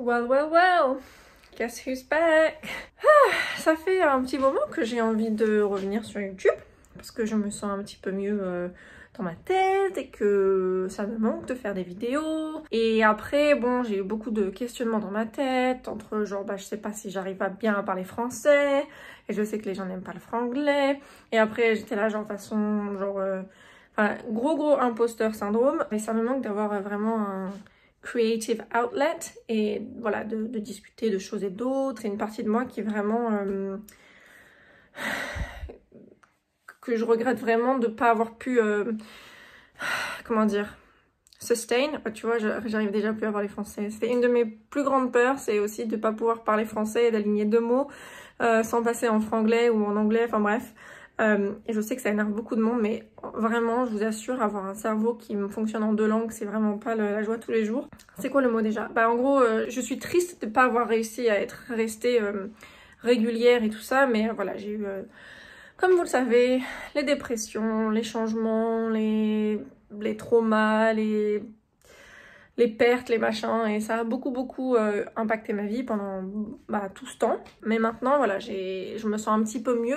Well, well, well, guess who's back? Ça fait un petit moment que j'ai envie de revenir sur YouTube parce que je me sens un petit peu mieux dans ma tête et que ça me manque de faire des vidéos. Et après, bon, j'ai eu beaucoup de questionnements dans ma tête entre genre, je sais pas si j'arrive bien à parler français et je sais que les gens n'aiment pas le franglais. Et après, j'étais là genre façon, enfin, gros imposteur syndrome. Et ça me manque d'avoir vraiment un creative outlet et voilà, de discuter de choses et d'autres. Et une partie de moi qui est vraiment... que je regrette vraiment de ne pas avoir pu... comment dire, sustain. Tu vois, j'arrive déjà plus à parler français. C'était une de mes plus grandes peurs, c'est aussi de ne pas pouvoir parler français et d'aligner deux mots sans passer en franglais ou en anglais, enfin bref. Et je sais que ça énerve beaucoup de monde, mais vraiment, je vous assure, avoir un cerveau qui me fonctionne en deux langues, c'est vraiment pas la joie tous les jours. C'est quoi le mot déjà? En gros, je suis triste de ne pas avoir réussi à rester régulière et tout ça, mais voilà, j'ai eu... comme vous le savez, les dépressions, les changements, les traumas, les pertes, les machins, et ça a beaucoup impacté ma vie pendant tout ce temps. Mais maintenant, voilà, je me sens un petit peu mieux.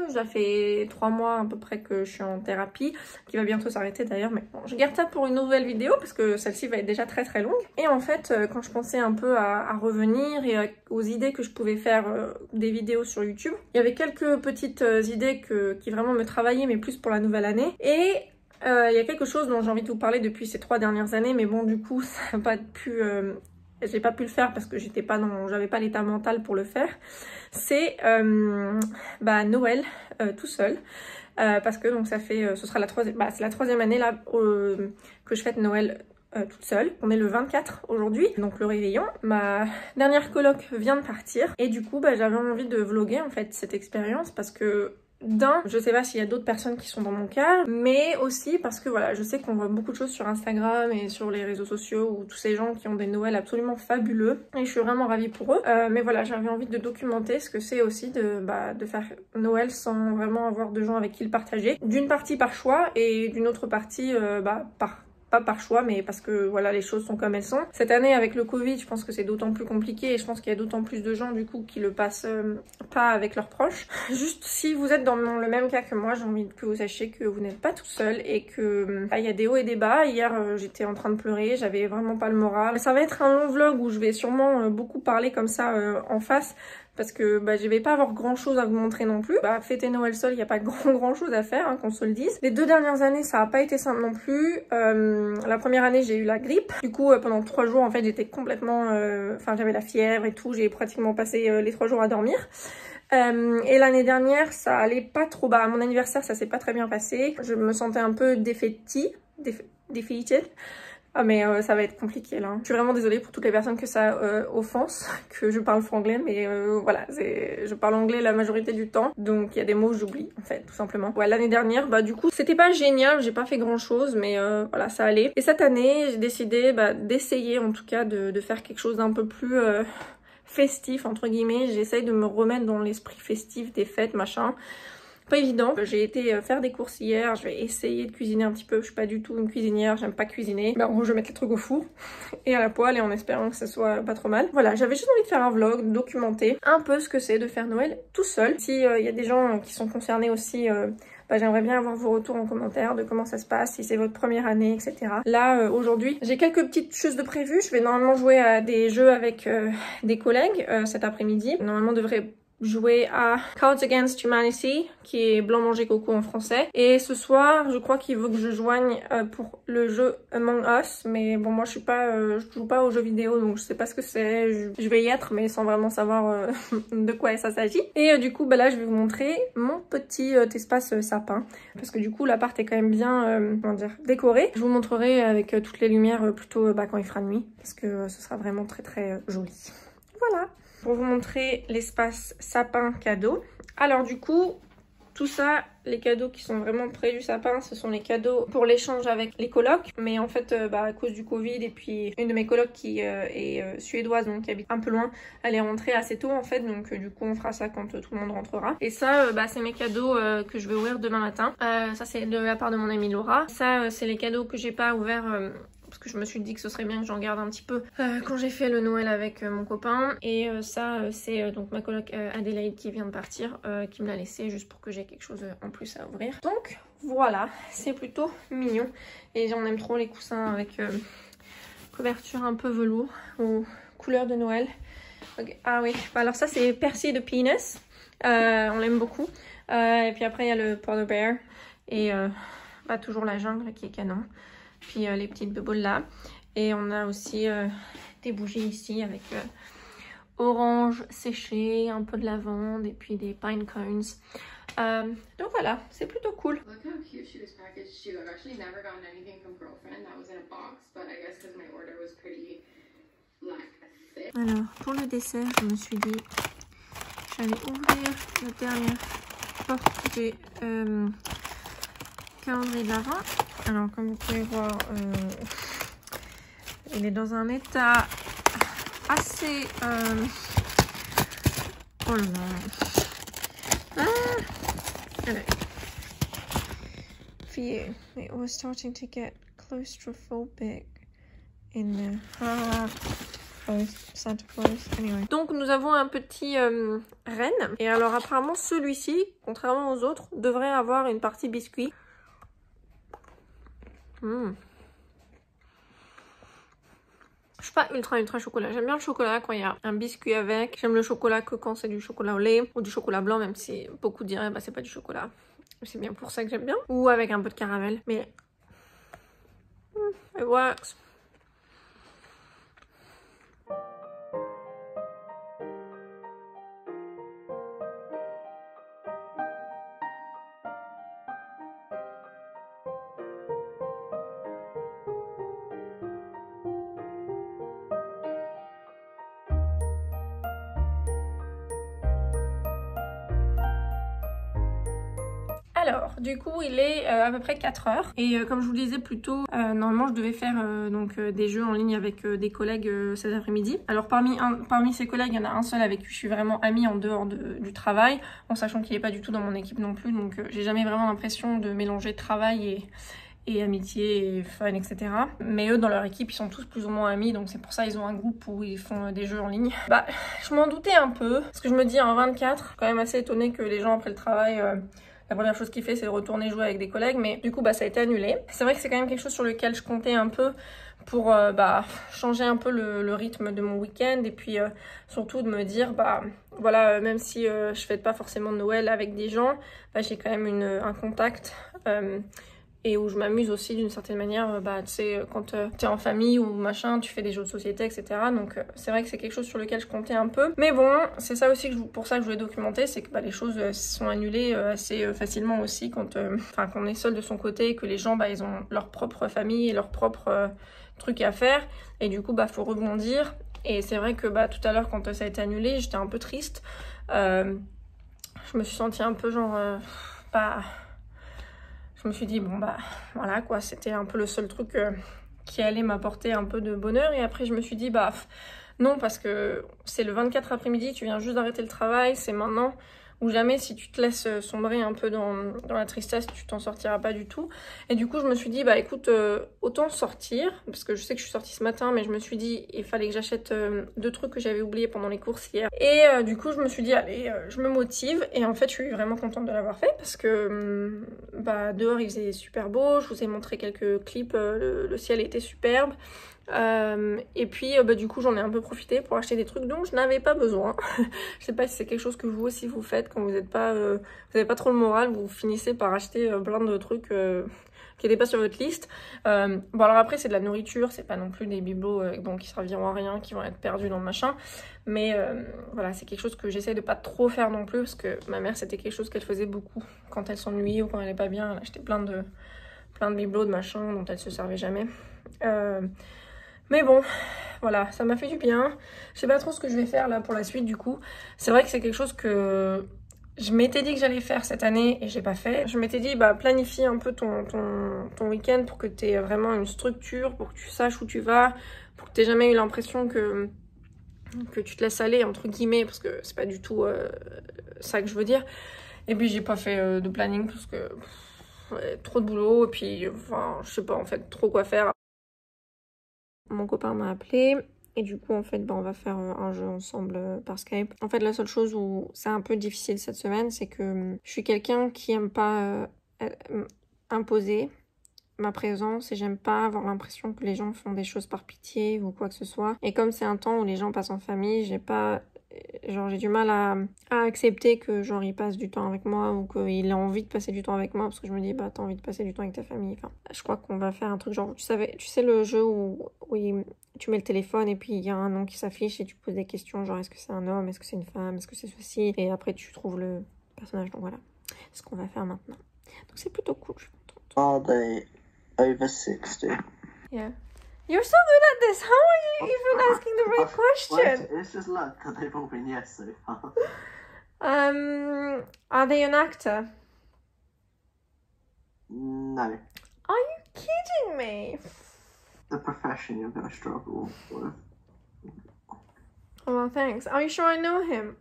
Ça fait 3 mois à peu près que je suis en thérapie, qui va bientôt s'arrêter d'ailleurs, mais bon, je garde ça pour une nouvelle vidéo parce que celle-ci va être déjà très longue. Et en fait, quand je pensais un peu à revenir et aux idées que je pouvais faire des vidéos sur YouTube, il y avait quelques petites idées qui vraiment me travaillaient, mais plus pour la nouvelle année. Et il y a quelque chose dont j'ai envie de vous parler depuis ces 3 dernières années, mais bon, du coup, ça n'a pas pu... j'ai pas pu le faire parce que j'avais pas l'état mental pour le faire. C'est Noël tout seul. Parce que donc ça fait... ce sera la troisième... c'est la 3e année là que je fête Noël toute seule. On est le 24 aujourd'hui, donc le réveillon. Ma dernière coloc vient de partir. Et du coup, j'avais envie de vlogger en fait cette expérience parce que... je sais pas s'il y a d'autres personnes qui sont dans mon cas, mais aussi parce que voilà, je sais qu'on voit beaucoup de choses sur Instagram et sur les réseaux sociaux où tous ces gens qui ont des Noëls absolument fabuleux et je suis vraiment ravie pour eux. Mais voilà, j'avais envie de documenter ce que c'est aussi de faire Noël sans vraiment avoir de gens avec qui le partager. D'une partie par choix et d'une autre partie pas par choix, mais parce que voilà, les choses sont comme elles sont. Cette année, avec le Covid, je pense que c'est d'autant plus compliqué et je pense qu'il y a d'autant plus de gens du coup qui le passent pas avec leurs proches. Juste si vous êtes dans le même cas que moi, j'ai envie que vous sachiez que vous n'êtes pas tout seul et que il y a des hauts et des bas. Hier, j'étais en train de pleurer, j'avais vraiment pas le moral. Ça va être un long vlog où je vais sûrement beaucoup parler comme ça en face. Parce que je vais pas avoir grand chose à vous montrer non plus. Fêter Noël seul, il n'y a pas grand chose à faire, hein, qu'on se le dise. Les 2 dernières années, ça a pas été simple non plus. La première année, j'ai eu la grippe. Du coup, pendant 3 jours, en fait, j'étais complètement... Enfin, j'avais la fièvre et tout. J'ai pratiquement passé les 3 jours à dormir. Et l'année dernière, ça allait pas trop. À mon anniversaire, ça s'est pas très bien passé. Je me sentais un peu defeated. Ah mais ça va être compliqué là. Je suis vraiment désolée pour toutes les personnes que ça offense, que je parle franglais, mais voilà, je parle anglais la majorité du temps, donc il y a des mots que j'oublie en fait, tout simplement. Ouais, l'année dernière, du coup, c'était pas génial, j'ai pas fait grand chose, mais voilà, ça allait. Et cette année, j'ai décidé d'essayer en tout cas de faire quelque chose d'un peu plus... festif entre guillemets. J'essaye de me remettre dans l'esprit festif des fêtes, machin. Pas évident. J'ai été faire des courses hier, je vais essayer de cuisiner un petit peu. Je suis pas du tout une cuisinière, j'aime pas cuisiner. En gros, je vais mettre les trucs au four et à la poêle et en espérant que ça soit pas trop mal. Voilà, j'avais juste envie de faire un vlog, de documenter un peu ce que c'est de faire Noël tout seul. Si y a des gens qui sont concernés aussi, j'aimerais bien avoir vos retours en commentaire de comment ça se passe, si c'est votre première année, etc. Là, aujourd'hui, j'ai quelques petites choses de prévues. Je vais normalement jouer à des jeux avec des collègues cet après-midi. Normalement, on devrait jouer à Cards Against Humanity, qui est Blanc Manger Coco en français. Et ce soir, je crois qu'il veut que je joigne pour le jeu Among Us. Mais bon, moi, je joue pas aux jeux vidéo, donc je sais pas ce que c'est. Je vais y être, mais sans vraiment savoir de quoi ça s'agit. Et du coup, là, je vais vous montrer mon petit espace sapin. Parce que du coup, l'appart est quand même bien, comment dire, décoré. Je vous montrerai avec toutes les lumières plutôt quand il fera nuit. Parce que ce sera vraiment très joli. Voilà. Pour vous montrer l'espace sapin cadeau. Alors du coup, tout ça, les cadeaux qui sont vraiment près du sapin, ce sont les cadeaux pour l'échange avec les colocs. Mais en fait, à cause du Covid et puis une de mes colocs qui est suédoise, donc qui habite un peu loin, elle est rentrée assez tôt en fait. Donc du coup, on fera ça quand tout le monde rentrera. Et ça, c'est mes cadeaux que je vais ouvrir demain matin. Ça, c'est de la part de mon amie Laura. Ça, c'est les cadeaux que j'ai pas ouverts parce que je me suis dit que ce serait bien que j'en garde un petit peu quand j'ai fait le Noël avec mon copain. Et ça c'est donc ma coloc Adélaïde qui vient de partir, qui me l'a laissé juste pour que j'ai quelque chose en plus à ouvrir. Donc voilà, c'est plutôt mignon et j'en aime trop les coussins avec couverture un peu velours ou couleur de Noël. Okay. Ah oui, alors ça c'est Percy de Penis, on l'aime beaucoup. Et puis après il y a le Polar Bear et toujours la jungle qui est canon. Puis les petites bubbles là. Et on a aussi des bougies ici avec orange séché, un peu de lavande et puis des pine cones. Donc voilà, c'est plutôt cool. Alors pour le dessert, je me suis dit j'allais ouvrir la dernière porte des calendrier de l'Avent. Alors comme vous pouvez voir, il est dans un état assez oh là là. It was starting to get claustrophobic in the Santa Claus. Anyway. Donc nous avons un petit renne. Et alors apparemment celui-ci, contrairement aux autres, devrait avoir une partie biscuit. Je suis pas ultra chocolat. J'aime bien le chocolat quand il y a un biscuit avec. J'aime le chocolat que quand c'est du chocolat au lait ou du chocolat blanc, même si beaucoup diraient bah c'est pas du chocolat. C'est bien pour ça que j'aime bien. Ou avec un peu de caramel. Mais it works. Alors, du coup, il est à peu près 4 heures. Et comme je vous le disais plus tôt, normalement, je devais faire des jeux en ligne avec des collègues cet après-midi. Alors, parmi ces collègues, il y en a un seul avec qui je suis vraiment amie en dehors du travail, en sachant qu'il n'est pas du tout dans mon équipe non plus. Donc, j'ai jamais vraiment l'impression de mélanger travail et amitié et fun, etc. Mais eux, dans leur équipe, ils sont tous plus ou moins amis, donc c'est pour ça ils ont un groupe où ils font des jeux en ligne. Bah, je m'en doutais un peu, parce que je me dis, en 24, quand même assez étonnée que les gens après le travail... la première chose qu'il fait, c'est de retourner jouer avec des collègues, mais du coup, ça a été annulé. C'est vrai que c'est quand même quelque chose sur lequel je comptais un peu pour changer un peu le rythme de mon week-end et puis surtout de me dire, voilà, même si je fête pas forcément Noël avec des gens, j'ai quand même un contact et où je m'amuse aussi d'une certaine manière, tu sais, quand t'es en famille ou machin, tu fais des jeux de société, etc. Donc c'est vrai que c'est quelque chose sur lequel je comptais un peu. Mais bon, c'est ça aussi pour ça que je voulais documenter, c'est que les choses sont annulées assez facilement aussi quand on est seul de son côté et que les gens, ils ont leur propre famille et leur propre trucs à faire. Et du coup, faut rebondir. Et c'est vrai que tout à l'heure, quand ça a été annulé, j'étais un peu triste. Je me suis sentie un peu genre... Je me suis dit, voilà quoi, c'était un peu le seul truc qui allait m'apporter un peu de bonheur. Et après, je me suis dit, non, parce que c'est le 24 après-midi, tu viens juste d'arrêter le travail, c'est maintenant ou jamais. Si tu te laisses sombrer un peu dans la tristesse, tu t'en sortiras pas du tout. Et du coup, je me suis dit, écoute, autant sortir, parce que je sais que je suis sortie ce matin, mais je me suis dit, il fallait que j'achète 2 trucs que j'avais oubliés pendant les courses hier. Et du coup, je me suis dit, allez, je me motive. Et en fait, je suis vraiment contente de l'avoir fait, parce que dehors, il faisait super beau. Je vous ai montré quelques clips, le ciel était superbe. Et puis du coup j'en ai un peu profité pour acheter des trucs dont je n'avais pas besoin. Je sais pas si c'est quelque chose que vous aussi vous faites quand vous n'êtes pas vous n'avez pas trop le moral, vous finissez par acheter plein de trucs qui n'étaient pas sur votre liste. Alors après c'est de la nourriture, c'est pas non plus des bibelots qui serviront à rien, qui vont être perdus dans le machin, mais voilà, c'est quelque chose que j'essaie de pas trop faire non plus, parce que ma mère c'était quelque chose qu'elle faisait beaucoup quand elle s'ennuyait ou quand elle n'est pas bien. Elle achetait plein de bibelots de machin dont elle se servait jamais. Mais bon, voilà, ça m'a fait du bien. Je sais pas trop ce que je vais faire là pour la suite du coup. C'est vrai que c'est quelque chose que je m'étais dit que j'allais faire cette année et j'ai pas fait. Je m'étais dit, planifie un peu ton week-end pour que tu aies vraiment une structure, pour que tu saches où tu vas, pour que tu jamais eu l'impression que tu te laisses aller, entre guillemets, parce que c'est pas du tout ça que je veux dire. Et puis j'ai pas fait de planning parce que trop de boulot et puis, je sais pas en fait trop quoi faire. mon copain m'a appelé. Et du coup, en fait, on va faire un jeu ensemble par Skype. En fait, la seule chose où c'est un peu difficile cette semaine, c'est que je suis quelqu'un qui aime pas imposer ma présence et j'aime pas avoir l'impression que les gens font des choses par pitié ou quoi que ce soit. Et comme c'est un temps où les gens passent en famille, j'ai du mal à accepter que genre il passe du temps avec moi ou qu'il a envie de passer du temps avec moi parce que je me dis bah t'as envie de passer du temps avec ta famille. Enfin, je crois qu'on va faire un truc genre tu sais le jeu où tu mets le téléphone et puis il y a un nom qui s'affiche et tu poses des questions genre est-ce que c'est un homme, est-ce que c'est une femme, est-ce que c'est ceci et après tu trouves le personnage. Donc voilà, c'est ce qu'on va faire maintenant. Donc c'est plutôt cool, je suis contente. Are they over 60? Yeah. You're so good at this. How are you even asking the right question? Well, it's just luck that they've all been yes so far. Are they an actor? No. Are you kidding me? The profession you're going to struggle with. Oh, well, thanks. Are you sure I know him?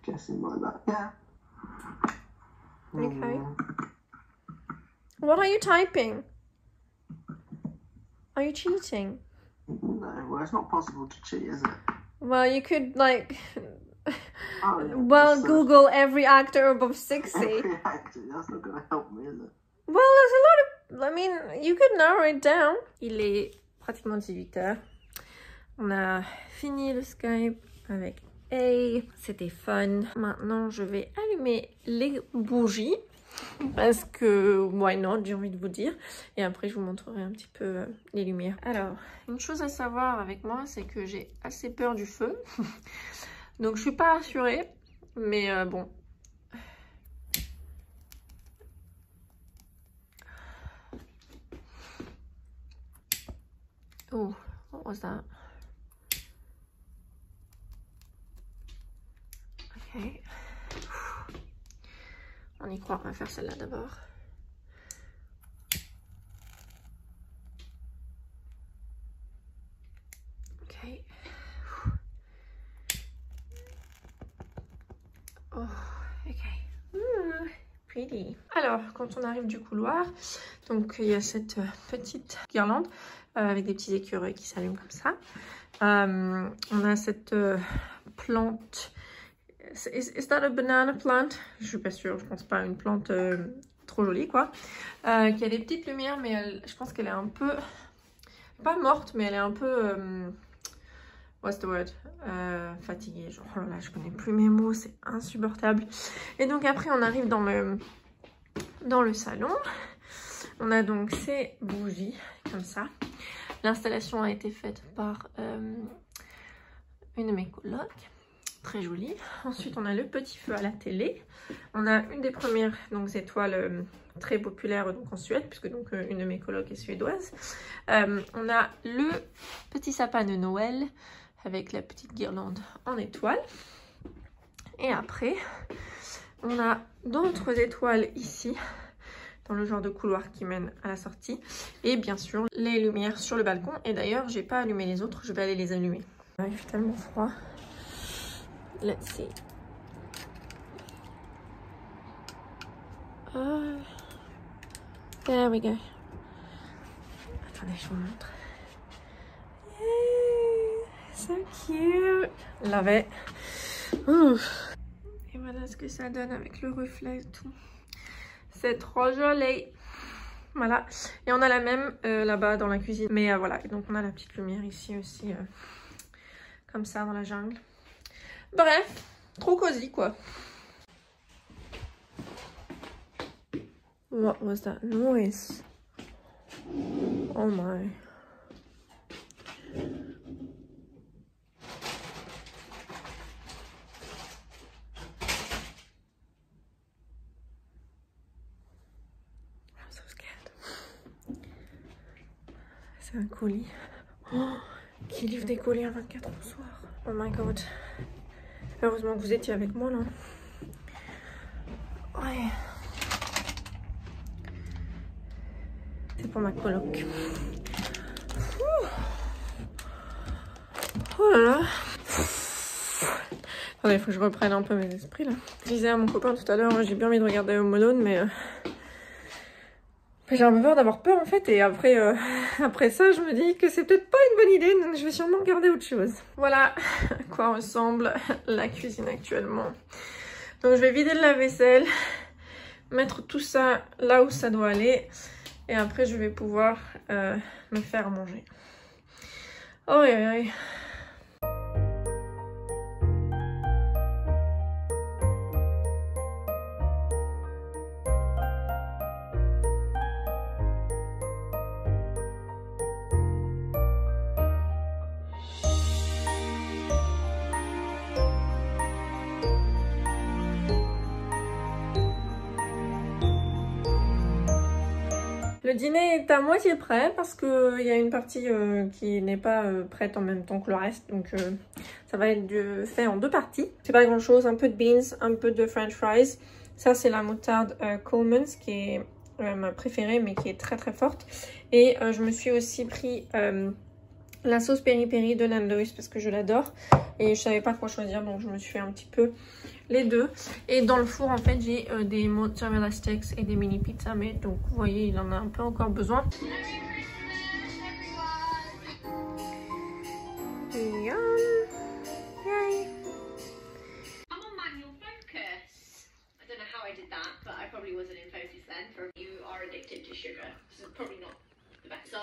Guessing like that. Yeah. Okay. What are you typing? Are you cheating? No, well, it's not possible to cheat, is it? Well, you could, like, Yeah, Google every actor above 60. Every actor, that's not going to help me, is it? Well, there's a lot of... I mean, you could narrow it down. Il est pratiquement 18h. On a fini le Skype avec A. C'était fun. Maintenant, je vais allumer les bougies. Parce que, why not, j'ai envie de vous dire. Et après, je vous montrerai un petit peu les lumières. Alors, une chose à savoir avec moi, c'est que j'ai assez peur du feu. Donc, je suis pas rassurée. Mais bon. Oh, what was that? Ok. On y croit, on va faire celle-là d'abord. Ok. Oh, ok. Pretty. Alors, quand on arrive du couloir, donc il y a cette petite guirlande avec des petits écureuils qui s'allument comme ça. On a cette plante. Is that a banana plant? Je suis pas sûre, je pense pas. Une plante trop jolie quoi. Qui a des petites lumières, mais je pense qu'elle est un peu... Pas morte, mais elle est un peu... what's the word? Fatiguée. Genre, oh là là, je connais plus mes mots, c'est insupportable. Et donc après, on arrive dans le salon. On a donc ces bougies, comme ça. L'installation a été faite par une de mes colocs. Très jolie. Ensuite, on a le petit feu à la télé. On a une des premières donc, étoiles très populaires donc, en Suède, puisque donc, une de mes colocs est suédoise. On a le petit sapin de Noël avec la petite guirlande en étoile. Et après, on a d'autres étoiles ici, dans le genre de couloir qui mène à la sortie. Et bien sûr, les lumières sur le balcon. Et d'ailleurs, j'ai pas allumé les autres, je vais aller les allumer. Il fait tellement froid. Let's see. There we go. Attendez, je vous montre. Yeah, so cute. Love it. Ouf. Et voilà ce que ça donne avec le reflet et tout. C'est trop joli. Voilà. Et on a la même là-bas dans la cuisine. Mais voilà. Et donc on a la petite lumière ici aussi. Comme ça dans la jungle. Bref, trop cosy quoi. What was that noise? Oh my. I'm so scared. C'est un colis. Oh, qui livre des colis à 24 au soir. Oh my god. Heureusement que vous étiez avec moi là. Ouais. C'est pour ma coloc. Oh là là. Attendez, il faut que je reprenne un peu mes esprits là. Je disais à mon copain tout à l'heure, j'ai bien envie de regarder Home Alone, mais J'ai un peu peur d'avoir peur en fait, et après, après ça, je me dis que c'est peut-être pas une bonne idée, donc je vais sûrement regarder autre chose. Voilà à quoi ressemble la cuisine actuellement. Donc je vais vider le lave-vaisselle, mettre tout ça là où ça doit aller, et après je vais pouvoir me faire manger. Oh aïe aïe. Le dîner est à moitié prêt parce qu'il y a une partie qui n'est pas prête en même temps que le reste. Donc ça va être fait en 2 parties. C'est pas grand chose, un peu de beans, un peu de french fries. Ça c'est la moutarde Coleman's qui est ma préférée mais qui est très très forte. Et je me suis aussi pris la sauce peri-peri de Nando's parce que je l'adore. Et je savais pas quoi choisir donc je me suis fait un petit peu les deux. Et dans le four en fait j'ai des mozzarella sticks et des mini pizzas, mais donc vous voyez il en a un peu encore besoin. Yum. Yay. I'm on manual focus. I don't know how I did that, but I probably wasn't in focus then. For you are addicted to sugar, so it's probably not the best. So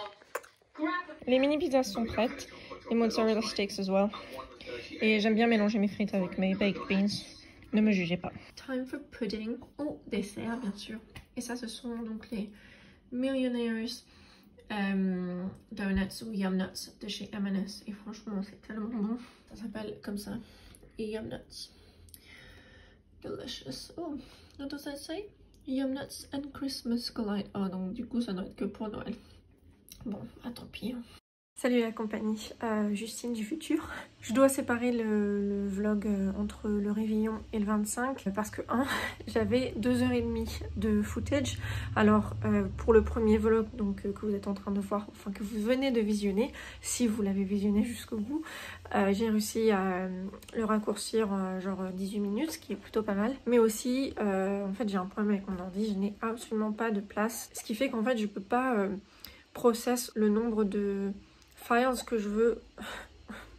grab. Les mini pizzas sont prêtes, les mozzarella sticks as well. Et j'aime bien mélanger mes frites avec mes baked beans. Ne me jugez pas. Time for pudding au dessert bien sûr. Et ça ce sont donc les Millionaires Donuts ou Yum Nuts de chez M&S. Et franchement c'est tellement bon. Ça s'appelle comme ça. Et Yum Nuts. Delicious. Oh, what does that say? Yum Nuts and Christmas Collide. Oh donc du coup ça doit être que pour Noël. Bon, ah tant pis. Salut la compagnie, Justine du futur. Je dois séparer le vlog entre le réveillon et le 25 parce que j'avais 2h30 de footage. Alors pour le premier vlog donc que vous êtes en train de voir, enfin que vous venez de visionner, si vous l'avez visionné jusqu'au bout, j'ai réussi à le raccourcir genre 18 minutes, ce qui est plutôt pas mal. Mais aussi en fait j'ai un problème avec mon ordi, je n'ai absolument pas de place, ce qui fait qu'en fait je peux pas process le nombre de files que je veux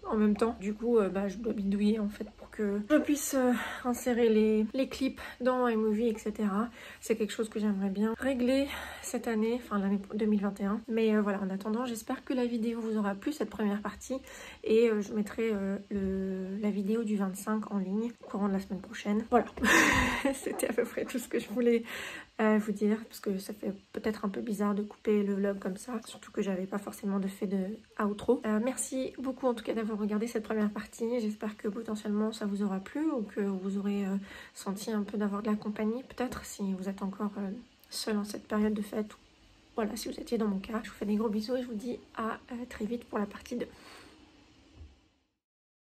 en même temps. Du coup je dois bidouiller en fait pour que je puisse insérer les clips dans iMovie, etc. C'est quelque chose que j'aimerais bien régler cette année, enfin l'année 2021. Mais voilà, en attendant, j'espère que la vidéo vous aura plu, cette première partie. Et je mettrai la vidéo du 25 en ligne au courant de la semaine prochaine. Voilà, c'était à peu près tout ce que je voulais vous dire, parce que ça fait peut-être un peu bizarre de couper le vlog comme ça, surtout que j'avais pas forcément de fait de outro. Merci beaucoup en tout cas d'avoir regardé cette première partie. J'espère que potentiellement ça vous aura plu ou que vous aurez senti un peu d'avoir de la compagnie, peut-être si vous êtes encore seul en cette période de fête. Voilà, si vous étiez dans mon cas. Je vous fais des gros bisous et je vous dis à très vite pour la partie 2.